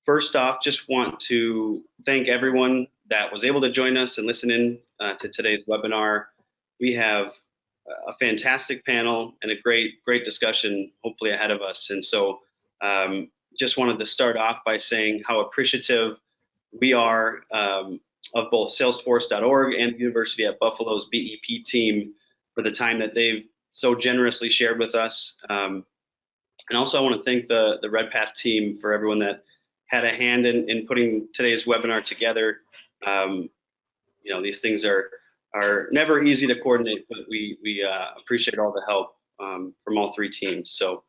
First off, just want to thank everyone that was able to join us and listen in to today's webinar. We have a fantastic panel and a great discussion hopefully ahead of us. And so just wanted to start off by saying how appreciative we are of both Salesforce.org and University at Buffalo's BEP team for the time that they've so generously shared with us. And also I want to thank the Redpath team for everyone that had a hand in putting today's webinar together. You know, these things are never easy to coordinate, but we appreciate all the help from all three teams. So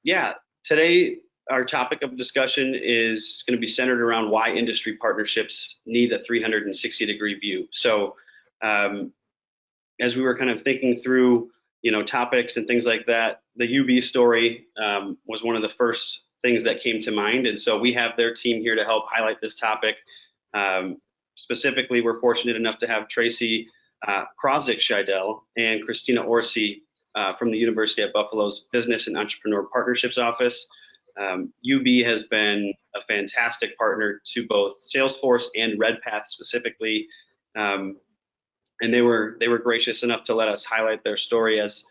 yeah, today our topic of discussion is going to be centered around why industry partnerships need a 360-degree view. So as we were kind of thinking through, you know, topics and things like that, the UB story was one of the first things that came to mind. And so we have their team here to help highlight this topic. Specifically, we're fortunate enough to have Tracy Krozik-Scheidel and Christina Orsi from the University at Buffalo's Business and Entrepreneur Partnerships Office. UB has been a fantastic partner to both Salesforce and Redpath specifically. And they were gracious enough to let us highlight their story as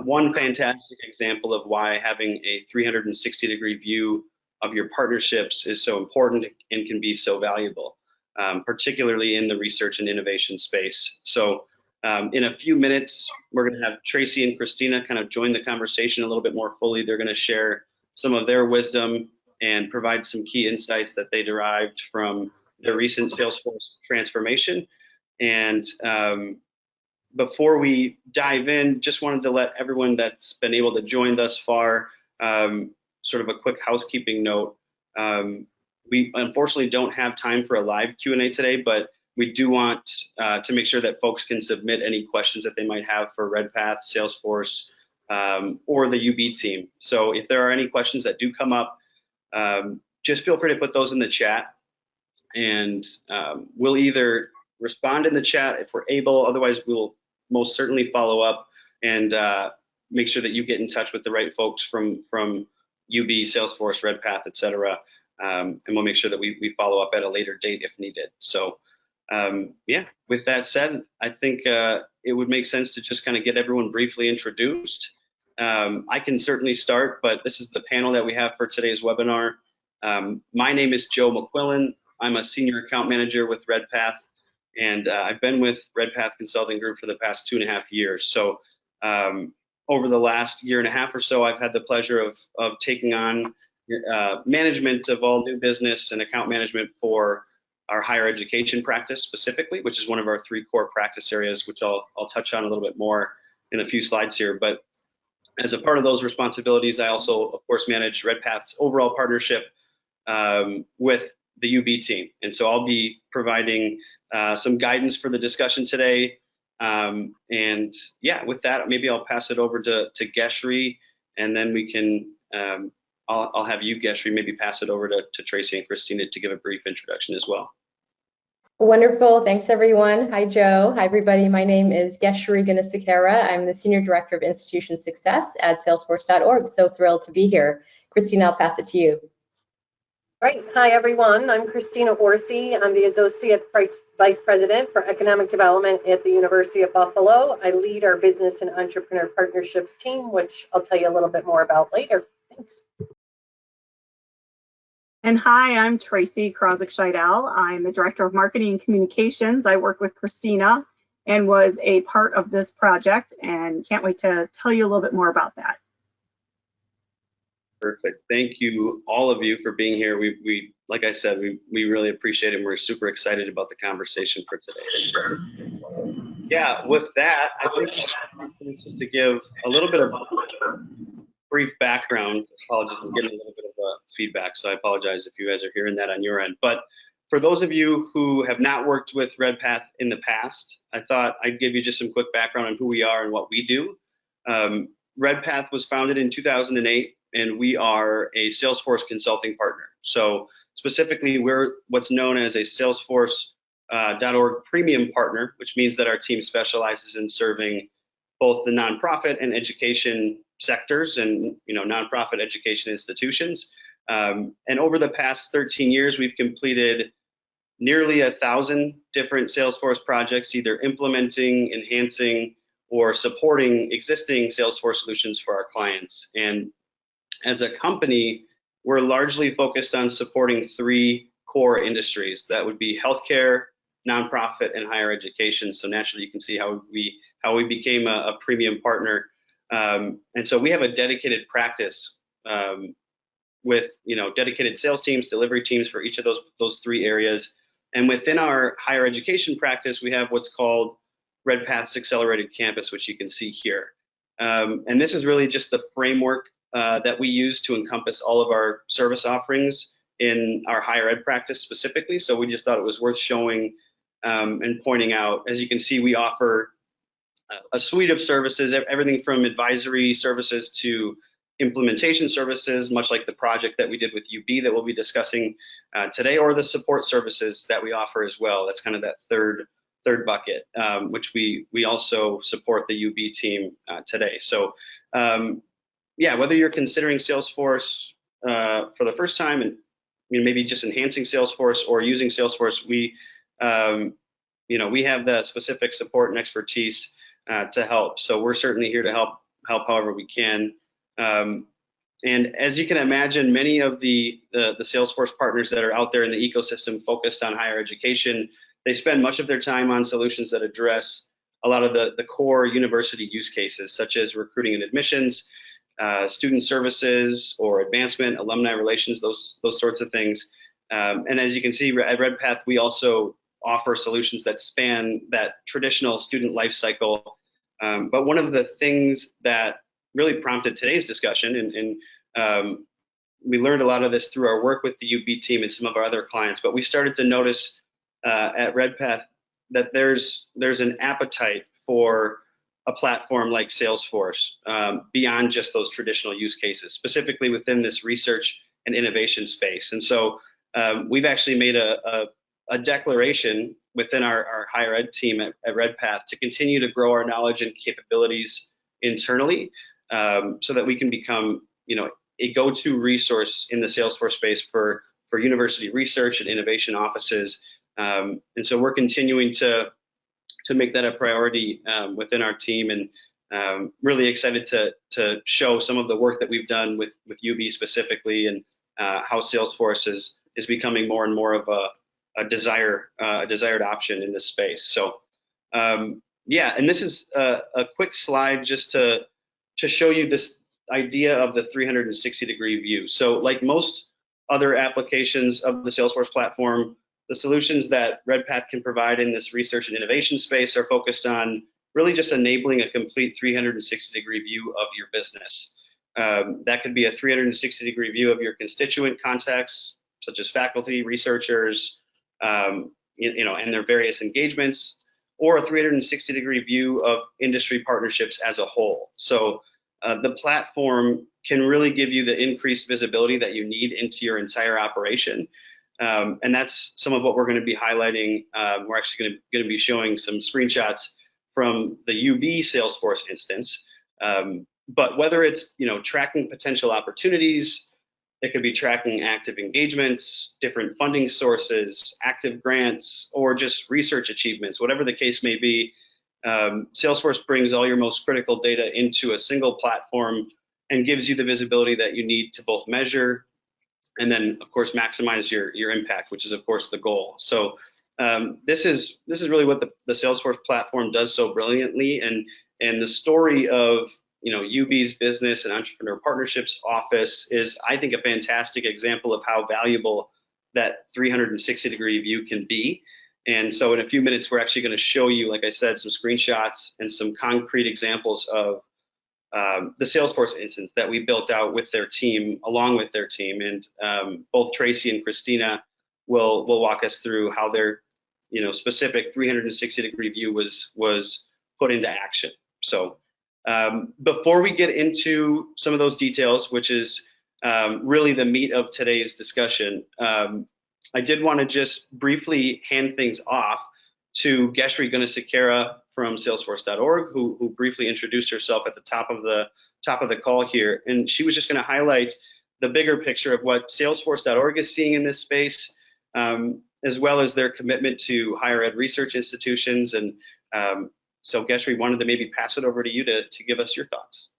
one fantastic example of why having a 360-degree view of your partnerships is so important and can be so valuable, particularly in the research and innovation space. So in a few minutes, we're going to have Tracy and Christina kind of join the conversation a little bit more fully. They're going to share some of their wisdom and provide some key insights that they derived from their recent Salesforce transformation. And before we dive in, just wanted to let everyone that's been able to join thus far sort of a quick housekeeping note. We unfortunately don't have time for a live Q&A today, but we do want to make sure that folks can submit any questions that they might have for Redpath, Salesforce, or the UB team. So if there are any questions that do come up, just feel free to put those in the chat, and we'll either respond in the chat if we're able. Otherwise, we'll most certainly follow up and make sure that you get in touch with the right folks from UB, Salesforce, Redpath, et cetera. And we'll make sure that we follow up at a later date if needed. So yeah, with that said, I think it would make sense to just kind of get everyone briefly introduced. I can certainly start, but this is the panel that we have for today's webinar. My name is Joe McQuillan. I'm a senior account manager with Redpath, and I've been with Redpath Consulting Group for the past 2.5 years. So over the last 1.5 years or so, I've had the pleasure of taking on management of all new business and account management for our higher education practice specifically, which is one of our 3 core practice areas, which I'll touch on a little bit more in a few slides here. But as a part of those responsibilities, I also, of course, manage Redpath's overall partnership with the UB team. And so I'll be providing some guidance for the discussion today. And yeah, with that, maybe I'll pass it over to Geshri, and then we can, I'll have you, Geshri, maybe pass it over to Tracy and Christina to give a brief introduction as well. Wonderful. Thanks, everyone. Hi, Joe. Hi, everybody. My name is Geshri Gunasekera. I'm the Senior Director of Institution Success at Salesforce.org. So thrilled to be here. Christina, I'll pass it to you. Great. Hi, everyone. I'm Christina Orsi. I'm the Associate Vice President for Economic Development at the University of Buffalo. I lead our Business and Entrepreneur Partnerships team, which I'll tell you a little bit more about later. Thanks. And hi, I'm Tracy Krozik-Scheidel. I'm the Director of Marketing and Communications. I work with Christina and was a part of this project, and can't wait to tell you a little bit more about that. Perfect. Thank you, all of you, for being here. We like I said, we really appreciate it, and we're super excited about the conversation for today. Yeah, with that, I think it's just to give a little bit of brief background. Apologies, I'm getting a little bit of feedback, so I apologize if you guys are hearing that on your end. But for those of you who have not worked with Redpath in the past, I thought I'd give you just some quick background on who we are and what we do. Redpath was founded in 2008, and we are a Salesforce consulting partner. So specifically, we're what's known as a Salesforce.org premium partner, which means that our team specializes in serving both the nonprofit and education sectors and nonprofit education institutions, And over the past 13 years, we've completed nearly 1,000 different Salesforce projects, either implementing, enhancing, or supporting existing Salesforce solutions for our clients. And as a company, we're largely focused on supporting 3 core industries. That would be healthcare, nonprofit, and higher education. So naturally, you can see how we became a premium partner. And so we have a dedicated practice with dedicated sales teams, delivery teams for each of those 3 areas. And within our higher education practice, we have what's called Redpath's Accelerated Campus, which you can see here. And this is really just the framework that we use to encompass all of our service offerings in our higher ed practice specifically. So we just thought it was worth showing and pointing out. As you can see, we offer a suite of services, everything from advisory services to implementation services, much like the project that we did with UB that we'll be discussing today, or the support services that we offer as well. That's kind of that third bucket, which we also support the UB team today. So yeah, whether you're considering Salesforce for the first time and maybe just enhancing Salesforce or using Salesforce, we have the specific support and expertise to help. So we're certainly here to help however we can. And as you can imagine, many of the Salesforce partners that are out there in the ecosystem focused on higher education, they spend much of their time on solutions that address a lot of the core university use cases, such as recruiting and admissions, student services or advancement, alumni relations, those sorts of things. And as you can see at Redpath, we also offer solutions that span that traditional student life cycle. But one of the things that really prompted today's discussion, and we learned a lot of this through our work with the UB team and some of our other clients, but we started to notice at Redpath that there's an appetite for a platform like Salesforce beyond just those traditional use cases, specifically within this research and innovation space. And so we've actually made a declaration within our higher ed team at Redpath to continue to grow our knowledge and capabilities internally so that we can become a go-to resource in the Salesforce space for university research and innovation offices. And so we're continuing to make that a priority within our team, and really excited to show some of the work that we've done with UB specifically, and how Salesforce is becoming more and more of a desired option in this space. So yeah, and this is a quick slide just to show you this idea of the 360-degree view. So like most other applications of the Salesforce platform, the solutions that Redpath can provide in this research and innovation space are focused on really just enabling a complete 360-degree view of your business. That could be a 360-degree view of your constituent contacts, such as faculty, researchers, and their various engagements, or a 360-degree view of industry partnerships as a whole. So the platform can really give you the increased visibility that you need into your entire operation. And that's some of what we're going to be highlighting. We're actually going to be showing some screenshots from the UB Salesforce instance. But whether it's tracking potential opportunities, it could be tracking active engagements, different funding sources, active grants, or just research achievements, whatever the case may be. Salesforce brings all your most critical data into a single platform and gives you the visibility that you need to both measure and then, of course, maximize your impact, which is, of course, the goal. So this is really what the Salesforce platform does so brilliantly, and the story of UB's Business and Entrepreneur Partnerships Office is, I think, a fantastic example of how valuable that 360-degree view can be. And so in a few minutes, we're actually going to show you, like I said, some screenshots and some concrete examples of the Salesforce instance that we built out with their team, along with their team. And both Tracy and Christina will walk us through how their specific 360-degree view was put into action. So before we get into some of those details, which is really the meat of today's discussion, I did want to just briefly hand things off to Geshri Gunasekera from Salesforce.org, who briefly introduced herself at the top of the call here, and she was just going to highlight the bigger picture of what Salesforce.org is seeing in this space, as well as their commitment to higher ed research institutions. And so Geshri, wanted to maybe pass it over to you to give us your thoughts.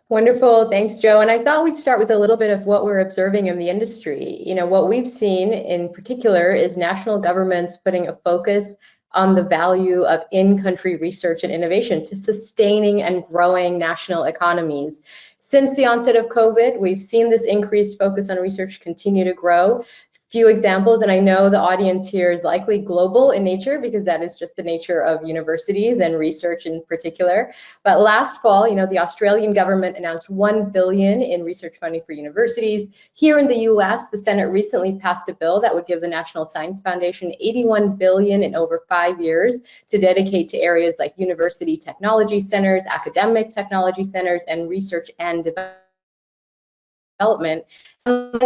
Wonderful, thanks, Joe. And I thought we'd start with a little bit of what we're observing in the industry. You know, what we've seen in particular is national governments putting a focus on the value of in-country research and innovation to sustaining and growing national economies. Since the onset of COVID, we've seen this increased focus on research continue to grow. Few examples, and I know the audience here is likely global in nature because that is just the nature of universities and research in particular. But last fall, you know, the Australian government announced $1 billion in research funding for universities. Here in the US, the Senate recently passed a bill that would give the National Science Foundation $81 billion in over 5 years to dedicate to areas like university technology centers, academic technology centers, and research and development.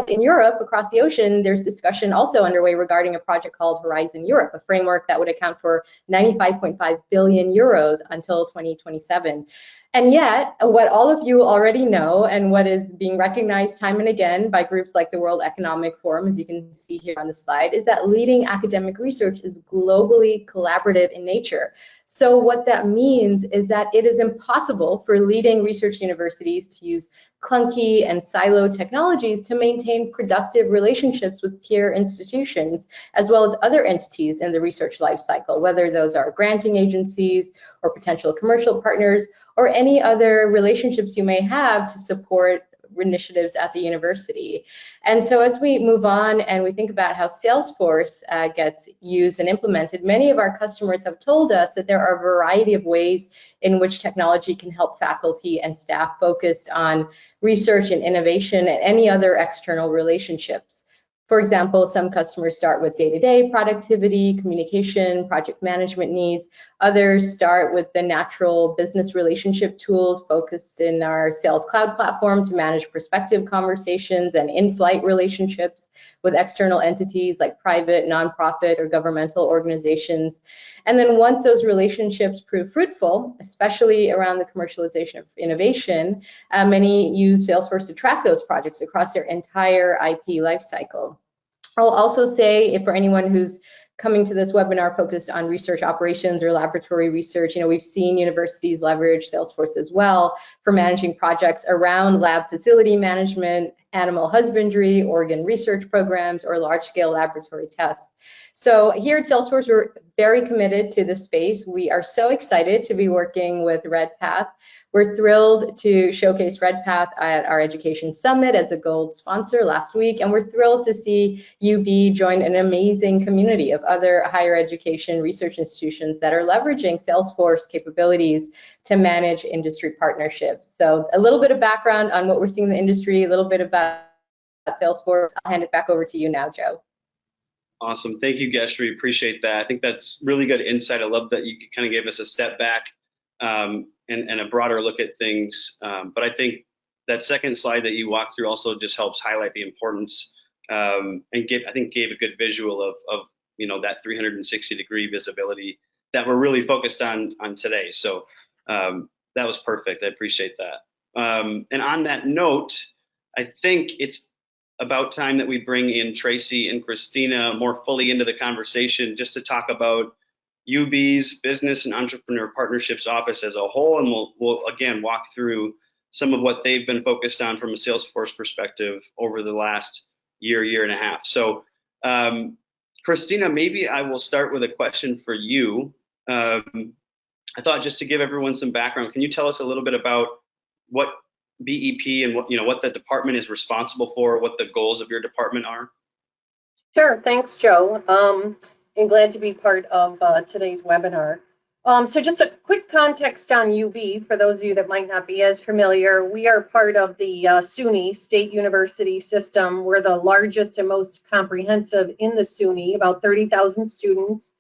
In Europe, across the ocean, there's discussion also underway regarding a project called Horizon Europe, a framework that would account for 95.5 billion euros until 2027. And yet, what all of you already know, and what is being recognized time and again by groups like the World Economic Forum, as you can see here on the slide, is that leading academic research is globally collaborative in nature. So what that means is that it is impossible for leading research universities to use clunky and siloed technologies to maintain productive relationships with peer institutions, as well as other entities in the research lifecycle, whether those are granting agencies or potential commercial partners, or any other relationships you may have to support initiatives at the university. And so as we move on and we think about how Salesforce gets used and implemented, many of our customers have told us that there are a variety of ways in which technology can help faculty and staff focused on research and innovation and any other external relationships. For example, some customers start with day-to-day productivity, communication, project management needs. Others start with the natural business relationship tools focused in our Sales Cloud platform to manage prospective conversations and in-flight relationships with external entities like private, nonprofit, or governmental organizations. And then once those relationships prove fruitful, especially around the commercialization of innovation, many use Salesforce to track those projects across their entire IP lifecycle. I'll also say, if for anyone who's coming to this webinar focused on research operations or laboratory research, you know, we've seen universities leverage Salesforce as well for managing projects around lab facility management, animal husbandry, organ research programs, or large-scale laboratory tests. So here at Salesforce, we're very committed to this space. We are so excited to be working with Redpath. We're thrilled to showcase Redpath at our Education Summit as a gold sponsor last week, and we're thrilled to see UB join an amazing community of other higher education research institutions that are leveraging Salesforce capabilities to manage industry partnerships. So a little bit of background on what we're seeing in the industry, a little bit about Salesforce. I'll hand it back over to you now, Joe. Awesome. Thank you, Geshri. Appreciate that. I think that's really good insight. I love that you kind of gave us a step back and a broader look at things. But I think that second slide that you walked through also just helps highlight the importance and gave a good visual of you know, that 360-degree visibility that we're really focused on today. So that was perfect. I appreciate that. And on that note, I think it's about time that we bring in Tracy and Christina more fully into the conversation just to talk about UB's Business and Entrepreneur Partnerships Office as a whole, and we'll again walk through some of what they've been focused on from a Salesforce perspective over the last year and a half. So Christina, maybe I will start with a question for you. I thought just to give everyone some background, can you tell us a little bit about what BEP and what the department is responsible for, what the goals of your department are? Sure, thanks, Joe. And glad to be part of today's webinar. So just a quick context on UB, for those of you that might not be as familiar, we are part of the SUNY State University System. We're the largest and most comprehensive in the SUNY, about 30,000 students,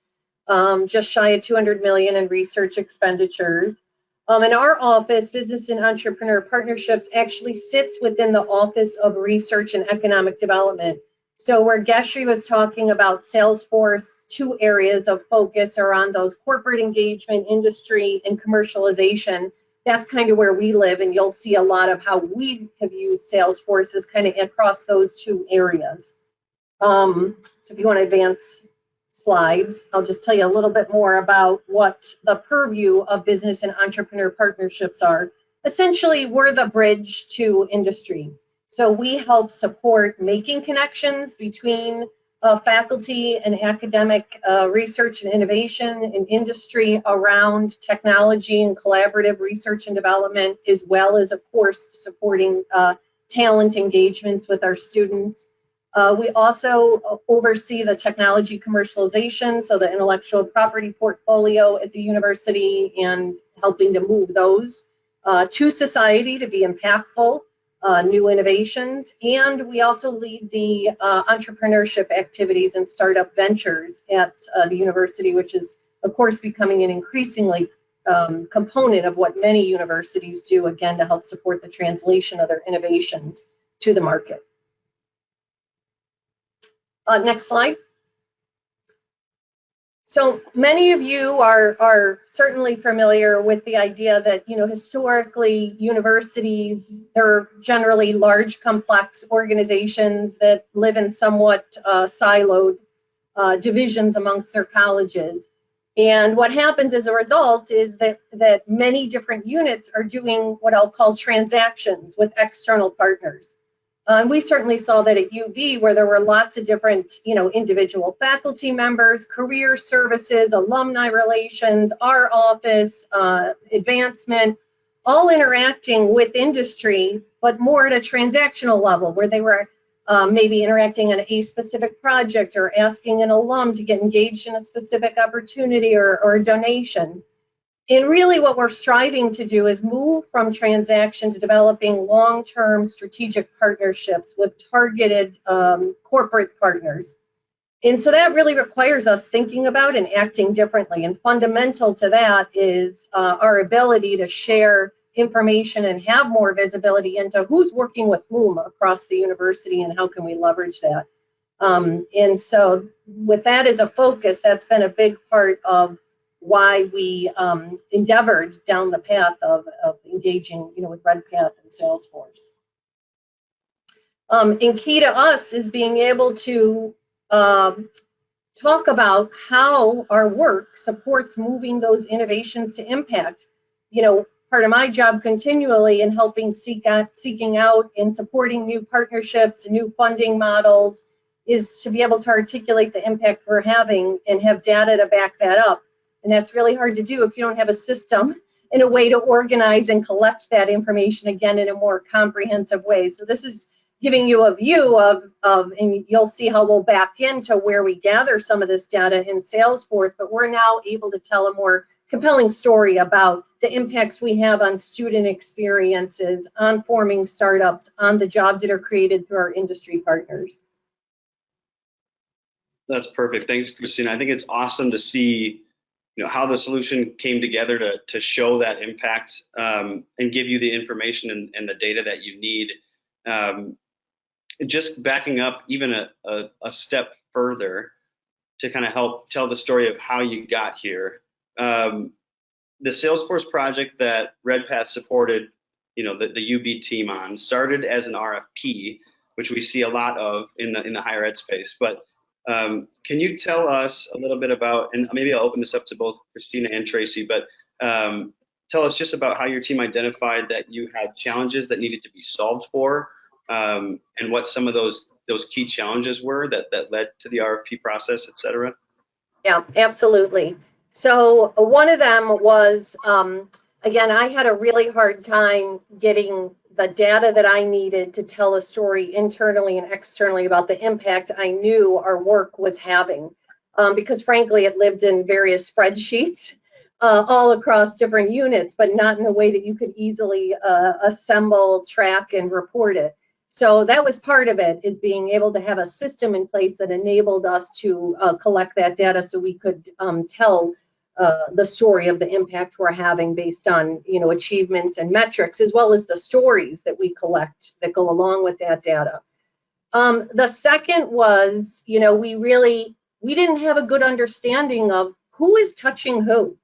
just shy of 200 million in research expenditures. And our office, Business and Entrepreneur Partnerships, actually sits within the Office of Research and Economic Development. So where Geshri was talking about Salesforce, 2 areas of focus are on those corporate engagement, industry, and commercialization. that's kind of where we live, and you'll see a lot of how we have used Salesforce is kind of across those two areas. So if you want to advance slides, I'll just tell you a little bit more about what the purview of business and entrepreneur partnerships are. Essentially, we're the bridge to industry. So we help support making connections between faculty and academic research and innovation in industry around technology and collaborative research and development, as well as, of course, supporting talent engagements with our students. We also oversee the technology commercialization, so the intellectual property portfolio at the university, and helping to move those to society to be impactful. New innovations, and we also lead the entrepreneurship activities and startup ventures at the university, which is, of course, becoming an increasingly component of what many universities do, again, to help support the translation of their innovations to the market. Next slide. So many of you are certainly familiar with the idea that, historically universities, they're generally large, complex organizations that live in somewhat siloed divisions amongst their colleges. And what happens as a result is that many different units are doing what I'll call transactions with external partners. And we certainly saw that at UB, where there were lots of different, individual faculty members, career services, alumni relations, our office, advancement, all interacting with industry, but more at a transactional level, where they were maybe interacting on a specific project or asking an alum to get engaged in a specific opportunity or a donation. And really what we're striving to do is move from transaction to developing long-term strategic partnerships with targeted corporate partners. And so that really requires us thinking about and acting differently. And fundamental to that is our ability to share information and have more visibility into who's working with whom across the university and how can we leverage that. And so with that as a focus, that's been a big part of why we endeavored down the path of engaging, with Redpath and Salesforce. And key to us is being able to talk about how our work supports moving those innovations to impact. Part of my job continually in helping seeking out and supporting new partnerships and new funding models is to be able to articulate the impact we're having and have data to back that up. And that's really hard to do if you don't have a system and a way to organize and collect that information, again, in a more comprehensive way. So this is giving you a view of, and you'll see how we'll back into where we gather some of this data in Salesforce, but we're now able to tell a more compelling story about the impacts we have on student experiences, on forming startups, on the jobs that are created through our industry partners. That's perfect. Thanks, Christina. I think it's awesome to see how the solution came together to show that impact and give you the information and the data that you need. Just backing up even a step further to kind of help tell the story of how you got here. The Salesforce project that Redpath supported, the UB team on, started as an RFP, which we see a lot of in the higher ed space. But can you tell us a little bit about, and maybe I'll open this up to both Christina and Tracy, but tell us just about how your team identified that you had challenges that needed to be solved for, and what some of those key challenges were that led to the RFP process, et cetera? Yeah, absolutely. So one of them was, again, I had a really hard time getting the data that I needed to tell a story internally and externally about the impact I knew our work was having, because frankly, it lived in various spreadsheets all across different units, but not in a way that you could easily assemble, track, and report it. So that was part of it, is being able to have a system in place that enabled us to collect that data so we could tell the story of the impact we're having based on, achievements and metrics, as well as the stories that we collect that go along with that data. The second was, we didn't have a good understanding of who is touching who,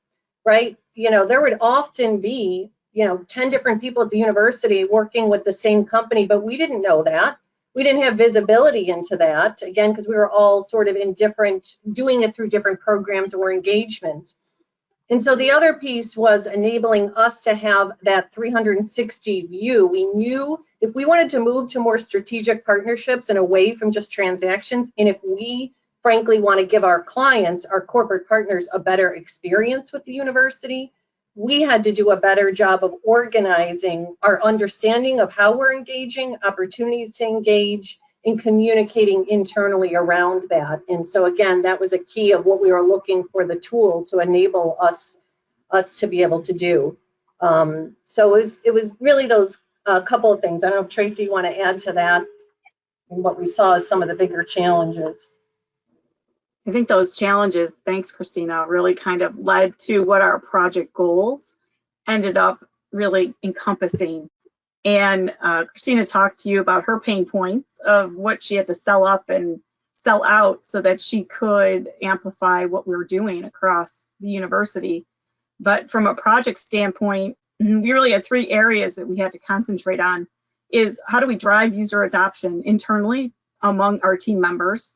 right? There would often be 10 different people at the university working with the same company, but we didn't know that. We didn't have visibility into that, again, because we were all sort of doing it through different programs or engagements. And so the other piece was enabling us to have that 360 view. We knew if we wanted to move to more strategic partnerships and away from just transactions, and if we frankly want to give our clients, our corporate partners, a better experience with the university, we had to do a better job of organizing our understanding of how we're engaging, opportunities to engage, and communicating internally around that. And so again, that was a key of what we were looking for the tool to enable us to be able to do. So it was really those couple of things. I don't know if Tracy, you want to add to that and what we saw as some of the bigger challenges. I think those challenges, thanks Christina, really kind of led to what our project goals ended up really encompassing. And Christina talked to you about her pain points of what she had to sell up and sell out so that she could amplify what we were doing across the university. But from a project standpoint, we really had 3 areas that we had to concentrate on. Is how do we drive user adoption internally among our team members?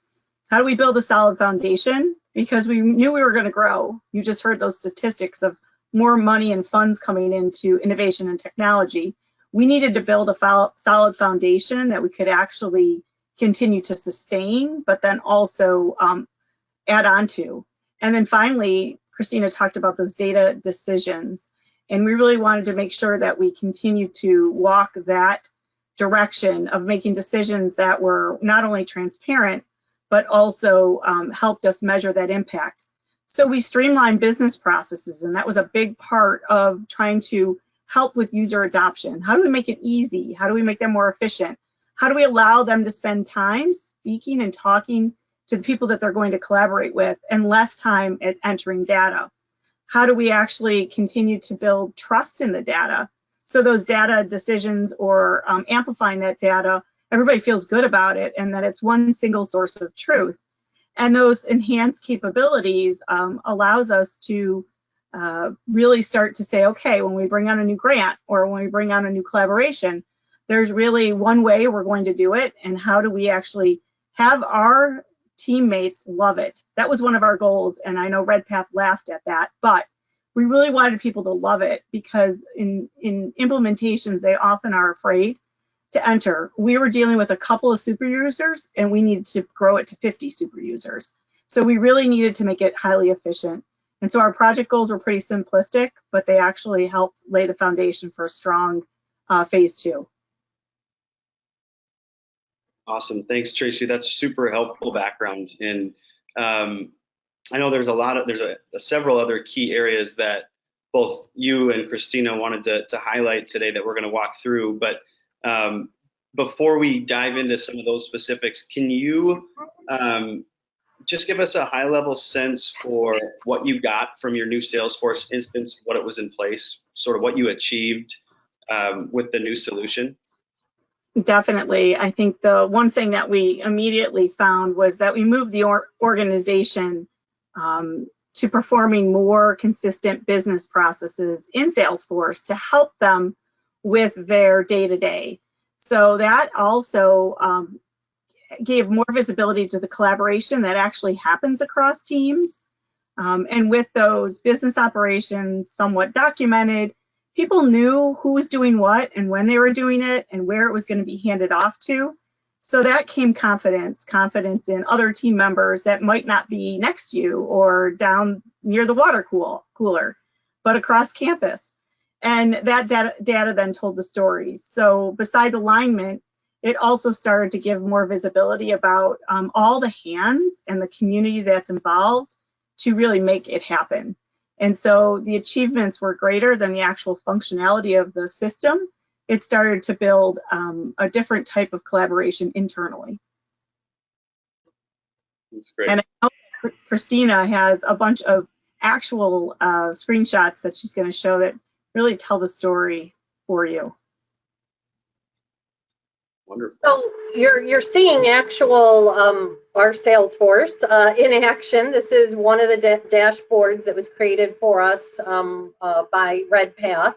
How do we build a solid foundation? Because we knew we were going to grow. You just heard those statistics of more money and funds coming into innovation and technology. We needed to build a solid foundation that we could actually continue to sustain, but then also add on to. And then finally, Christina talked about those data decisions. And we really wanted to make sure that we continue to walk that direction of making decisions that were not only transparent, but also helped us measure that impact. So we streamlined business processes, and that was a big part of trying to help with user adoption. How do we make it easy? How do we make them more efficient? How do we allow them to spend time speaking and talking to the people that they're going to collaborate with and less time at entering data? How do we actually continue to build trust in the data? So those data decisions or amplifying that data, everybody feels good about it and that it's one single source of truth. And those enhanced capabilities allows us to really start to say, okay, when we bring on a new grant or when we bring on a new collaboration, there's really one way we're going to do it, and how do we actually have our teammates love it? That was one of our goals, and I know Redpath laughed at that, but we really wanted people to love it because in implementations, they often are afraid to enter. We were dealing with a couple of super users, and we needed to grow it to 50 super users. So we really needed to make it highly efficient. And so our project goals were pretty simplistic, but they actually helped lay the foundation for a strong phase 2. Awesome, thanks Tracy. That's super helpful background. And I know there's several other key areas that both you and Christina wanted to highlight today that we're going to walk through. But before we dive into some of those specifics, can you just give us a high-level sense for what you got from your new Salesforce instance, what it was in place, sort of what you achieved with the new solution? Definitely. I think the one thing that we immediately found was that we moved the organization to performing more consistent business processes in Salesforce to help them with their day-to-day. So that also gave more visibility to the collaboration that actually happens across teams. And with those business operations somewhat documented, people knew who was doing what and when they were doing it and where it was going to be handed off to. So that came confidence in other team members that might not be next to you or down near the water cooler, but across campus. And that data then told the stories. So besides alignment, it also started to give more visibility about all the hands and the community that's involved to really make it happen. And so the achievements were greater than the actual functionality of the system. It started to build a different type of collaboration internally. That's great. And I know Christina has a bunch of actual screenshots that she's going to show that really tell the story for you. Wonderful. So you're seeing actual our Salesforce in action. This is one of the dashboards that was created for us by Redpath.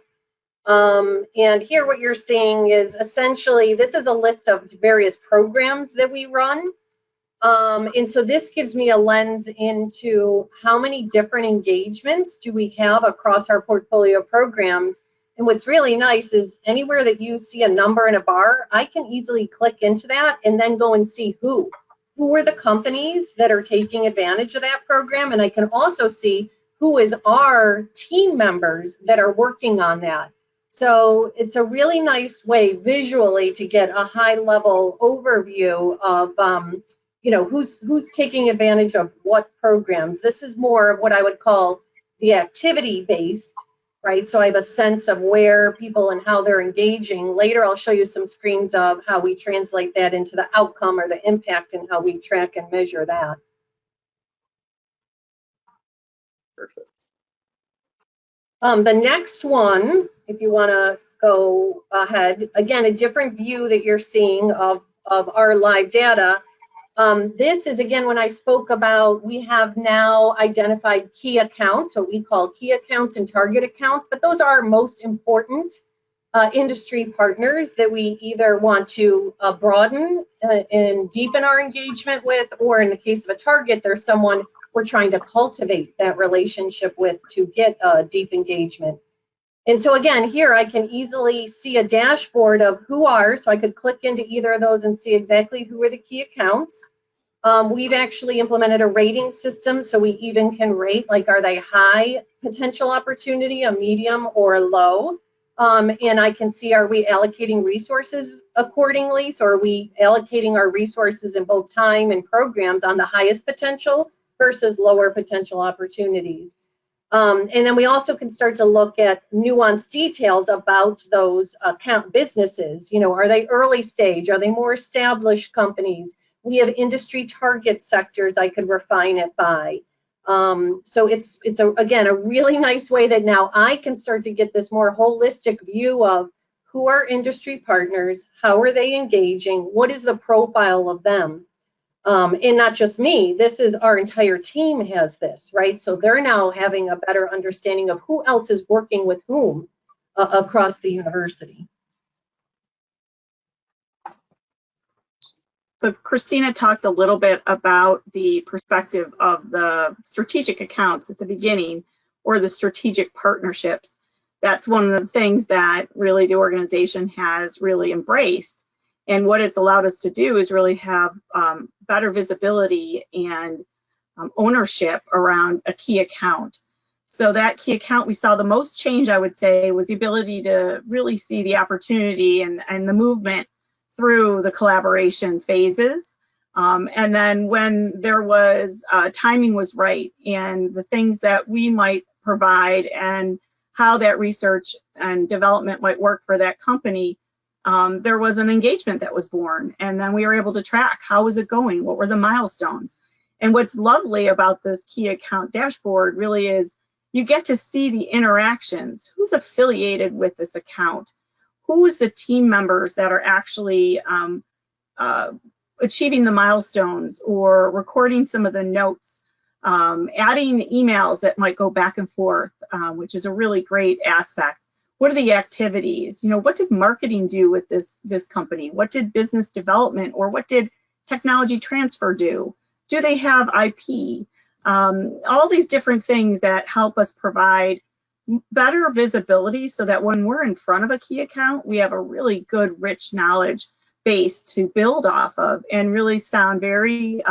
And here what you're seeing is essentially, this is a list of various programs that we run. And so this gives me a lens into how many different engagements do we have across our portfolio of programs. And what's really nice is anywhere that you see a number in a bar, I can easily click into that and then go and see who are the companies that are taking advantage of that program. And I can also see who is our team members that are working on that. So it's a really nice way visually to get a high level overview of you know, who's taking advantage of what programs. This is more of what I would call the activity based, right? So I have a sense of where people and how they're engaging. Later I'll show you some screens of how we translate that into the outcome or the impact and how we track and measure that. Perfect. The next one, if you want to go ahead, again, a different view that you're seeing of our live data. This is, again, when I spoke about, we have now identified key accounts, what we call key accounts and target accounts, but those are our most important industry partners that we either want to broaden and deepen our engagement with, or in the case of a target, there's someone we're trying to cultivate that relationship with to get a deep engagement. And so again, here I can easily see a dashboard of who are, so I could click into either of those and see exactly who are the key accounts. We've actually implemented a rating system, so we even can rate, like, are they high potential opportunity, a medium, or a low? And I can see, are we allocating resources accordingly? So are we allocating our resources in both time and programs on the highest potential versus lower potential opportunities? And then we also can start to look at nuanced details about those account businesses. You know, are they early stage? Are they more established companies? We have industry target sectors I could refine it by. So it's again, a really nice way that now I can start to get this more holistic view of who are industry partners, how are they engaging, what is the profile of them. And not just me, this is our entire team has this, right? So they're now having a better understanding of who else is working with whom across the university. So Christina talked a little bit about the perspective of the strategic accounts at the beginning, or the strategic partnerships. That's one of the things that really the organization has really embraced. And what it's allowed us to do is really have better visibility and ownership around a key account. So that key account, we saw the most change, I would say, was the ability to really see the opportunity and the movement through the collaboration phases. And then when there was timing was right, and the things that we might provide and how that research and development might work for that company, there was an engagement that was born. And then we were able to track, how was it going? What were the milestones? And what's lovely about this key account dashboard really is you get to see the interactions. Who's affiliated with this account? Who's the team members that are actually achieving the milestones or recording some of the notes, adding emails that might go back and forth, which is a really great aspect. What are the activities? You know, what did marketing do with this company? What did business development or what did technology transfer do? Do they have IP? All these different things that help us provide better visibility so that when we're in front of a key account, we have a really good, rich knowledge base to build off of and really sound very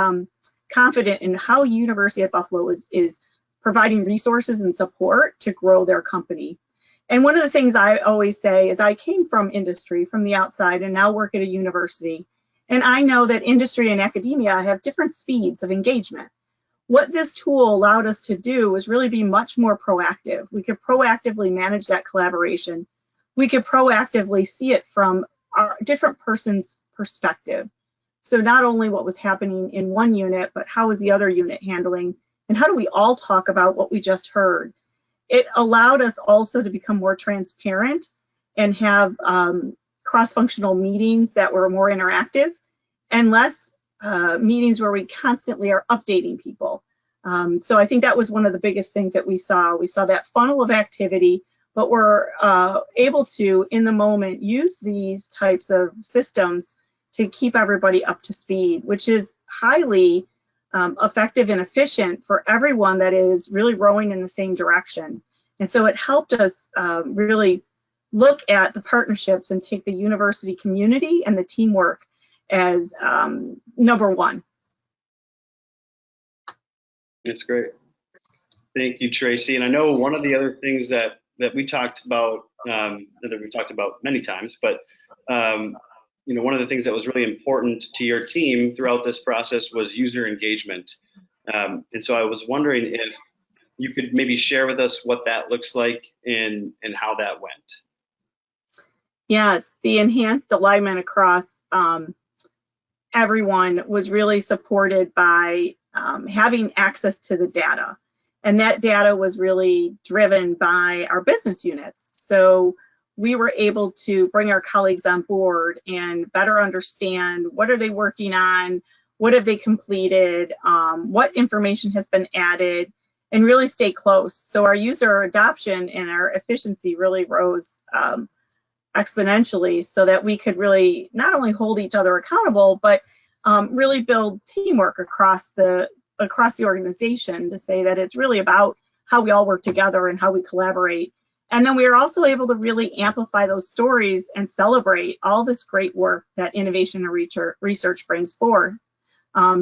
confident in how University at Buffalo is providing resources and support to grow their company. And one of the things I always say is I came from industry, from the outside, and now work at a university. And I know that industry and academia have different speeds of engagement. What this tool allowed us to do was really be much more proactive. We could proactively manage that collaboration. We could proactively see it from our different person's perspective. So not only what was happening in one unit, but how was the other unit handling, and how do we all talk about what we just heard? It allowed us also to become more transparent and have cross-functional meetings that were more interactive and less meetings where we constantly are updating people. So I think that was one of the biggest things that we saw. We saw that funnel of activity but we're able to, in the moment, use these types of systems to keep everybody up to speed, which is highly effective and efficient for everyone that is really rowing in the same direction. And so it helped us really look at the partnerships and take the university community and the teamwork as number one. That's great. Thank you, Tracy. And I know one of the other things that we talked about, that we talked about many times, but one of the things that was really important to your team throughout this process was user engagement. And so I was wondering if you could maybe share with us what that looks like and how that went. Yes, the enhanced alignment across everyone was really supported by having access to the data. And that data was really driven by our business units. So we were able to bring our colleagues on board and better understand what are they working on, what have they completed, what information has been added, and really stay close. So our user adoption and our efficiency really rose exponentially, so that we could really not only hold each other accountable, but really build teamwork across the organization, to say that it's really about how we all work together and how we collaborate. And then we are also able to really amplify those stories and celebrate all this great work that innovation and research brings forth.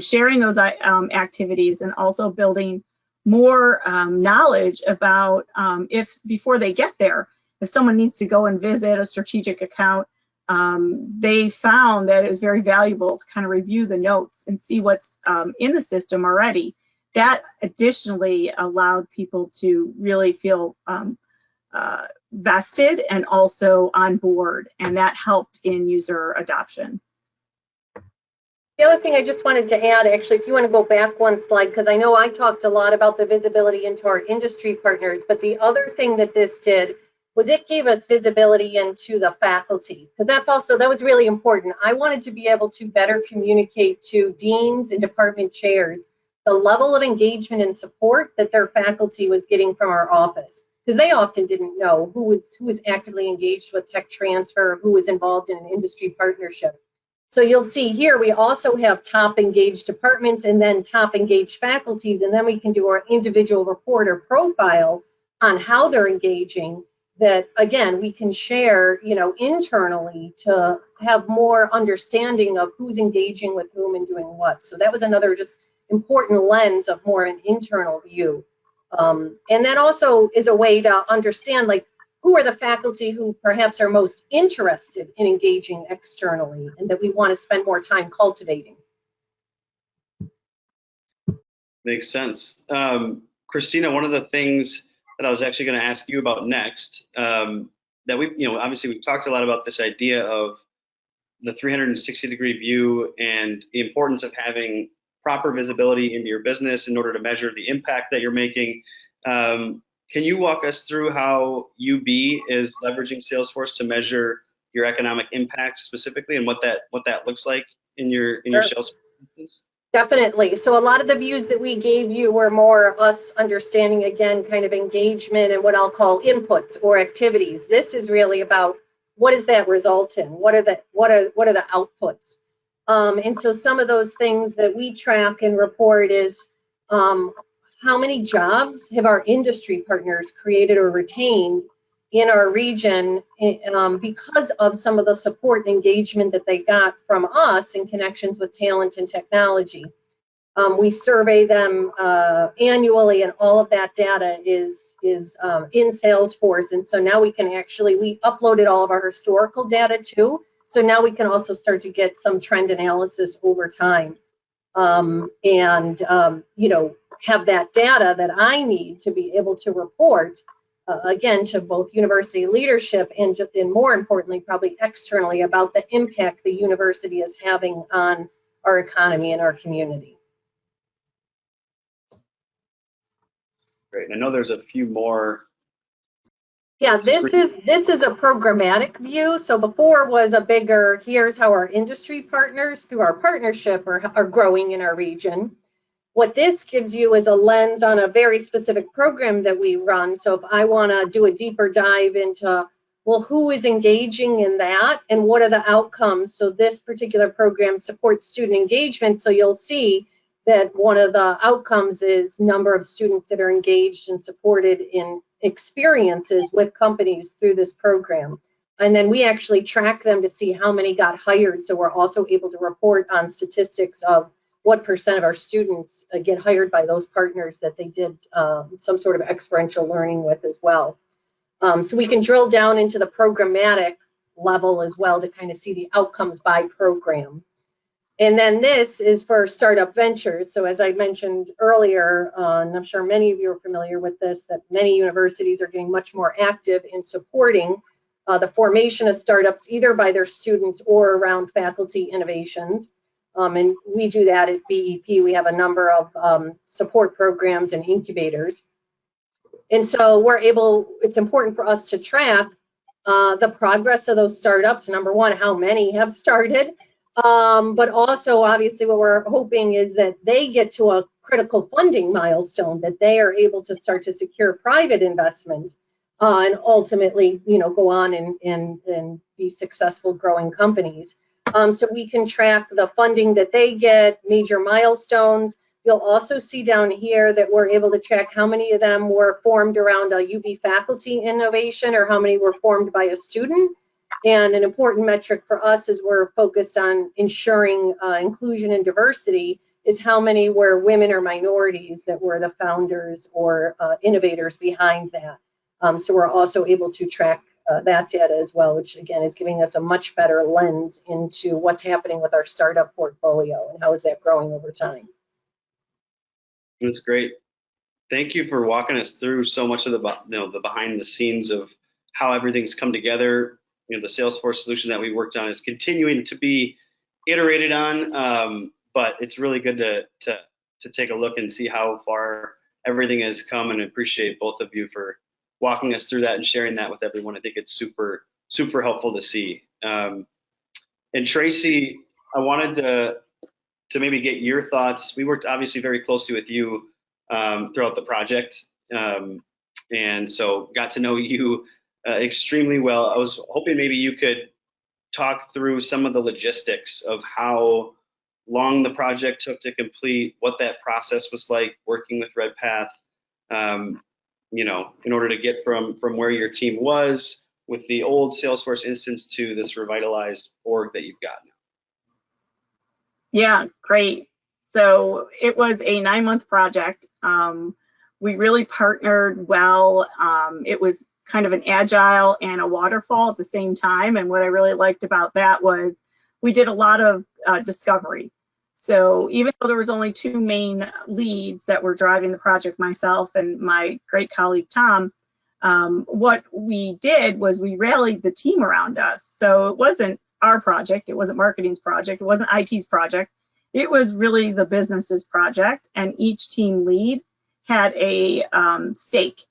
Sharing those activities and also building more knowledge about if before they get there, if someone needs to go and visit a strategic account, they found that it was very valuable to kind of review the notes and see what's in the system already. That additionally allowed people to really feel vested and also on board, and that helped in user adoption. The other thing I just wanted to add, actually, if you want to go back one slide, because I know I talked a lot about the visibility into our industry partners, but the other thing that this did was it gave us visibility into the faculty, because that was really important. I wanted to be able to better communicate to deans and department chairs the level of engagement and support that their faculty was getting from our office, because they often didn't know who was actively engaged with tech transfer, who was involved in an industry partnership. So you'll see here we also have top engaged departments and then top engaged faculties, and then we can do our individual reporter profile on how they're engaging, that again we can share internally to have more understanding of who's engaging with whom and doing what. So that was another just important lens of more an internal view. And that also is a way to understand, like, who are the faculty who perhaps are most interested in engaging externally and that we want to spend more time cultivating. Makes sense. Christina, one of the things that I was actually going to ask you about next, that obviously we've talked a lot about this idea of the 360-degree view and the importance of having proper visibility into your business in order to measure the impact that you're making. Can you walk us through how UB is leveraging Salesforce to measure your economic impact specifically, and what that looks like in your Salesforce instance? Definitely. So a lot of the views that we gave you were more us understanding, again, kind of engagement and what I'll call inputs or activities. This is really about what does that result in? What are the outputs? And so some of those things that we track and report is how many jobs have our industry partners created or retained in our region because of some of the support and engagement that they got from us in connections with talent and technology. We survey them annually, and all of that data is in Salesforce. And so now we uploaded all of our historical data too. So now we can also start to get some trend analysis over time. Have that data that I need to be able to report, again, to both university leadership and more importantly, probably externally, about the impact the university is having on our economy and our community. Great. I know there's a few more. Yeah, this is a programmatic view. So before was a bigger, here's how our industry partners through our partnership are growing in our region. What this gives you is a lens on a very specific program that we run. So if I want to do a deeper dive into, well, who is engaging in that and what are the outcomes? So this particular program supports student engagement. So you'll see that one of the outcomes is number of students that are engaged and supported in experiences with companies through this program. And then we actually track them to see how many got hired. So we're also able to report on statistics of what % of our students get hired by those partners that they did some sort of experiential learning with as well. So we can drill down into the programmatic level as well to kind of see the outcomes by program. And then this is for startup ventures. So as I mentioned earlier, and I'm sure many of you are familiar with this, that many universities are getting much more active in supporting the formation of startups either by their students or around faculty innovations. And we do that at BEP. We have a number of support programs and incubators. And so we're able, it's important for us to track the progress of those startups. Number one, how many have started, but also obviously what we're hoping is that they get to a critical funding milestone, that they are able to start to secure private investment and ultimately, you know, go on and be successful growing companies. So we can track the funding that they get, major milestones. You'll also see down here that we're able to check how many of them were formed around a UB faculty innovation or how many were formed by a student. And an important metric for us as we're focused on ensuring inclusion and diversity is how many were women or minorities that were the founders or innovators behind that. So we're also able to track that data as well, which again is giving us a much better lens into what's happening with our startup portfolio and how is that growing over time. That's great. Thank you for walking us through so much of the behind the scenes of how everything's come together. You know, the Salesforce solution that we worked on is continuing to be iterated on, but it's really good to take a look and see how far everything has come, and appreciate both of you for walking us through that and sharing that with everyone. I think it's super, super helpful to see. And Tracy, I wanted to maybe get your thoughts. We worked obviously very closely with you throughout the project, and so got to know you extremely well. I was hoping maybe you could talk through some of the logistics of how long the project took to complete, what that process was like working with Redpath, you know, in order to get from where your team was with the old Salesforce instance to this revitalized org that you've got now. Yeah, great. So it was a 9-month project. We really partnered well. It was kind of an agile and a waterfall at the same time. And what I really liked about that was we did a lot of discovery. So even though there was only 2 main leads that were driving the project, myself and my great colleague, Tom, what we did was we rallied the team around us. So it wasn't our project, it wasn't marketing's project, it wasn't IT's project, it was really the business's project, and each team lead had a stake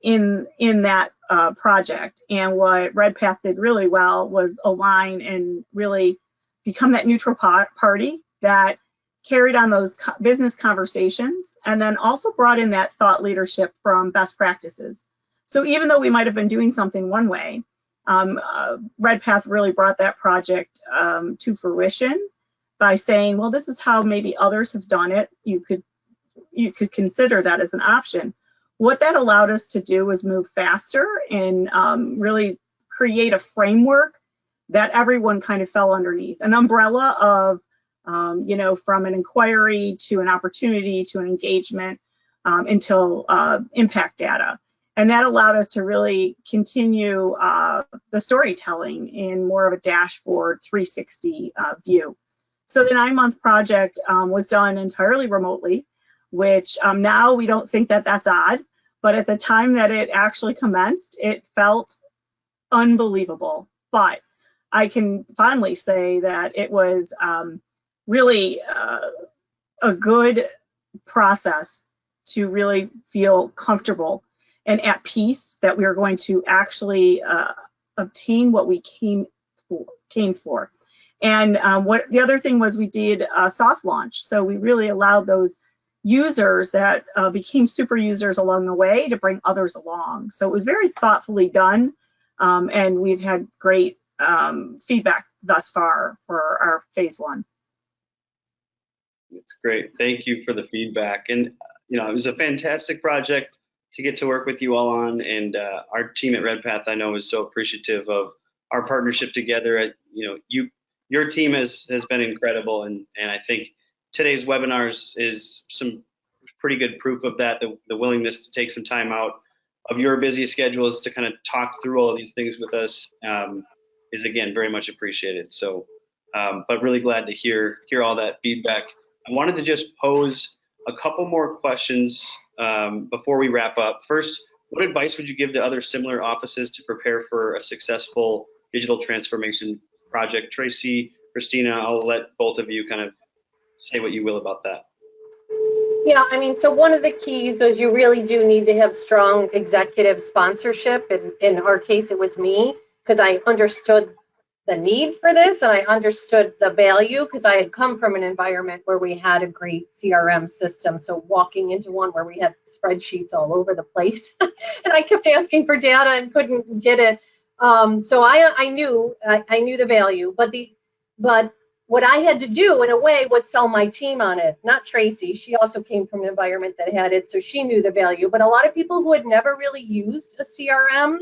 in that project. And what Redpath did really well was align and really become that neutral party that carried on those business conversations, and then also brought in that thought leadership from best practices. So even though we might have been doing something one way, Redpath really brought that project to fruition by saying, well, this is how maybe others have done it. You could consider that as an option. What that allowed us to do was move faster and really create a framework that everyone kind of fell underneath, an umbrella of, you know, from an inquiry to an opportunity to an engagement until impact data. And that allowed us to really continue the storytelling in more of a dashboard 360 view. So the 9-month project was done entirely remotely, which now we don't think that that's odd, but at the time that it actually commenced, it felt unbelievable. But I can finally say that it was really a good process to really feel comfortable and at peace that we are going to actually obtain what we came for. And what the other thing was, we did a soft launch. So we really allowed those users that became super users along the way to bring others along. So it was very thoughtfully done, and we've had great feedback thus far for our phase 1. It's great. Thank you for the feedback. And it was a fantastic project to get to work with you all on. And our team at Redpath, I know, is so appreciative of our partnership together. Your team has been incredible, and I think today's webinars is some pretty good proof of that. The willingness to take some time out of your busy schedules to kind of talk through all of these things with us is, again, very much appreciated. So, but really glad to hear all that feedback. I wanted to just pose a couple more questions before we wrap up. First, what advice would you give to other similar offices to prepare for a successful digital transformation project? Tracy, Christina, I'll let both of you kind of say what you will about that. Yeah, I mean, so one of the keys is you really do need to have strong executive sponsorship. And in our case, it was me, because I understood the need for this, and I understood the value, because I had come from an environment where we had a great CRM system. So walking into one where we had spreadsheets all over the place, and I kept asking for data and couldn't get it. So I knew the value, but what I had to do in a way was sell my team on it, not Tracy. She also came from an environment that had it, so she knew the value. But a lot of people who had never really used a CRM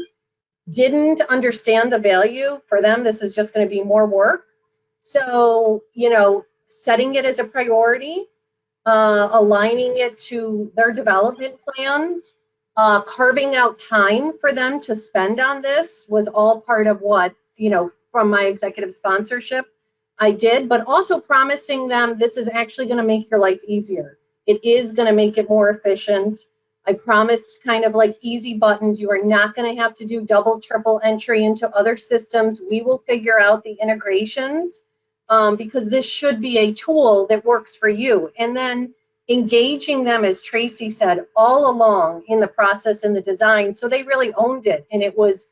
didn't understand the value. For them, this is just going to be more work. So, setting it as a priority, aligning it to their development plans, carving out time for them to spend on this was all part of what, from my executive sponsorship I did, but also promising them this is actually going to make your life easier. It is going to make it more efficient. I promised kind of like easy buttons. You are not going to have to do double, triple entry into other systems. We will figure out the integrations because this should be a tool that works for you. And then engaging them, as Tracy said, all along in the process and the design, so they really owned it, and it was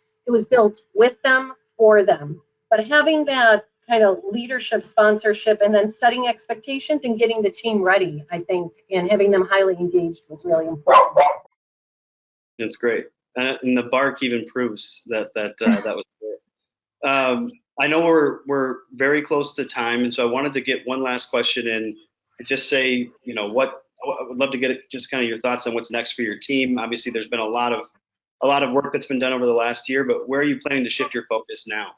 built with them, for them. But having that kind of leadership sponsorship and then setting expectations and getting the team ready, I think, and having them highly engaged was really important. That's great. And the bark even proves that was great. I know we're very close to time, and so I wanted to get one last question in and just say, I would love to get just kind of your thoughts on what's next for your team. Obviously, there's been a lot of work that's been done over the last year, but where are you planning to shift your focus now?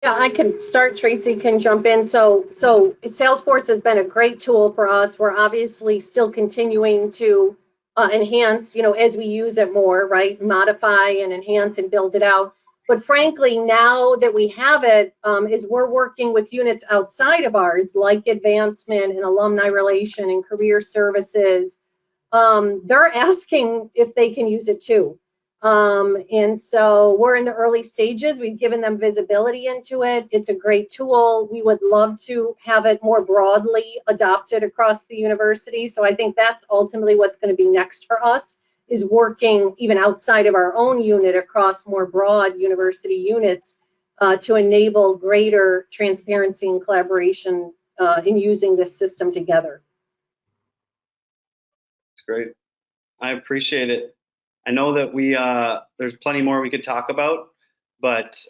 Yeah, I can start. Tracy can jump in. So Salesforce has been a great tool for us. We're obviously still continuing to enhance, as we use it more, right? Modify and enhance and build it out. But frankly, now that we have it, is we're working with units outside of ours, like advancement and alumni relation and career services. They're asking if they can use it too. And so we're in the early stages. We've given them visibility into it. It's a great tool. We would love to have it more broadly adopted across the university. So I think that's ultimately what's going to be next for us, is working even outside of our own unit across more broad university units to enable greater transparency and collaboration in using this system together. That's great. I appreciate it. I know that there's plenty more we could talk about, but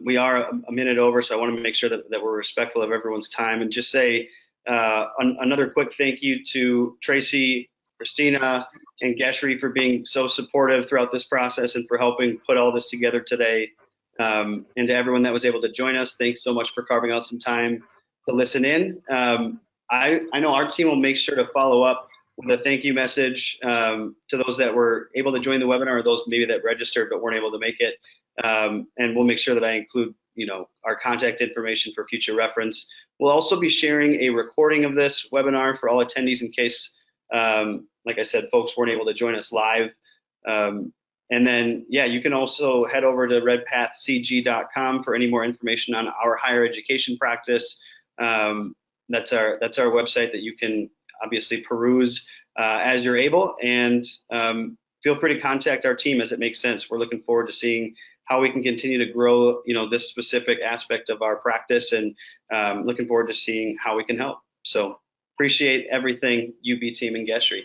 we are a minute over, so I want to make sure that we're respectful of everyone's time, and just say another quick thank you to Tracy, Christina, and Geshri for being so supportive throughout this process and for helping put all this together today. And to everyone that was able to join us, thanks so much for carving out some time to listen in. I know our team will make sure to follow up with a thank you message to those that were able to join the webinar, or those maybe that registered but weren't able to make it. And we'll make sure that I include, our contact information for future reference. We'll also be sharing a recording of this webinar for all attendees in case, like I said, folks weren't able to join us live. And then, you can also head over to redpathcg.com for any more information on our higher education practice. That's our website that you can obviously peruse as you're able, and feel free to contact our team as it makes sense. We're looking forward to seeing how we can continue to grow, this specific aspect of our practice, and looking forward to seeing how we can help. So appreciate everything, UB team and Geshri.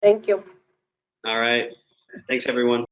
Thank you. All right. Thanks, everyone.